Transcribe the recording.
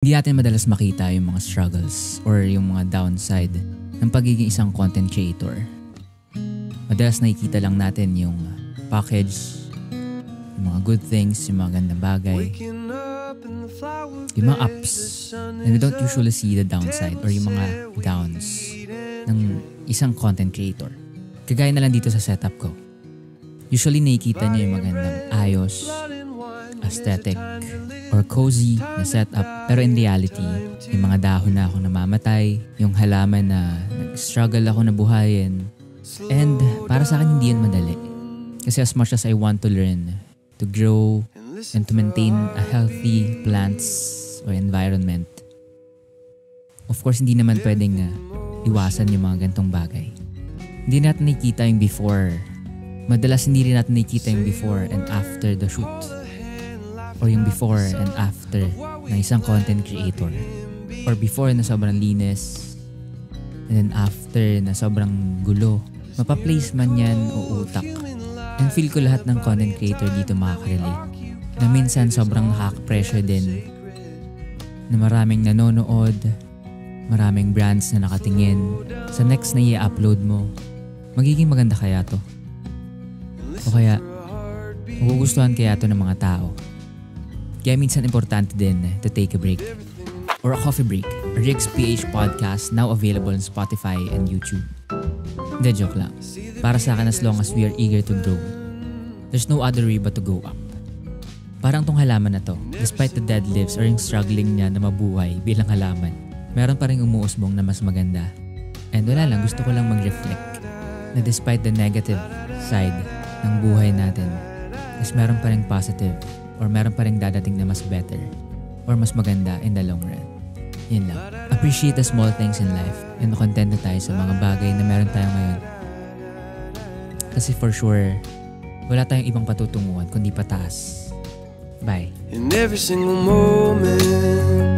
Hindi natin madalas makita yung mga struggles or yung mga downside ng pagiging isang content creator. Madalas nakikita lang natin yung package, yung mga good things, yung mga gandang bagay, yung mga ups. And we don't usually see the downside or yung mga downs ng isang content creator. Kagaya na lang dito sa setup ko. Usually nakikita niyo yung magandang ayos, aesthetic, or cozy na setup. Pero in reality, yung mga dahon na akong namamatay, yung halaman na nag-struggle ako na buhayin. And para sa akin, hindi yan madali. Kasi as much as I want to learn, to grow, and to maintain a healthy plants or environment, of course, hindi naman pwedeng iwasan yung mga gantong bagay. Hindi natin nakikita yung before. Madalas hindi rin natin nakikita yung before and after the shoot. Or yung before and after ng isang content creator. Or before na sobrang linis. And then after na sobrang gulo. Mapaplace man yan o utak. And feel ko lahat ng content creator dito makaka-relate. Na minsan sobrang nakaka-pressure din. Na maraming nanonood. Maraming brands na nakatingin. Sa next na i-upload mo, magiging maganda kaya to? O kaya, magugustuhan kaya to ng mga tao? Kaya minsan importante din to take a break. Or a coffee break. A Riggs PH podcast now available on Spotify and YouTube. Hindi, joke lang. Para sa akin, as long as we are eager to grow, there's no other way but to go up. Parang tong halaman na to, despite the deadlifts or yung struggling niya na mabuhay bilang halaman, meron pa rin umuusbong na mas maganda. And wala lang, gusto ko lang mag-reflect na despite the negative side ng buhay natin, is meron pa rin positive or meron pa rin dadating na mas better or mas maganda in the long run. Yun lang. Appreciate the small things in life and content na tayo sa mga bagay na meron tayo ngayon. Kasi for sure, wala tayong ibang patutunguhan kundi pataas. Bye. In every single moment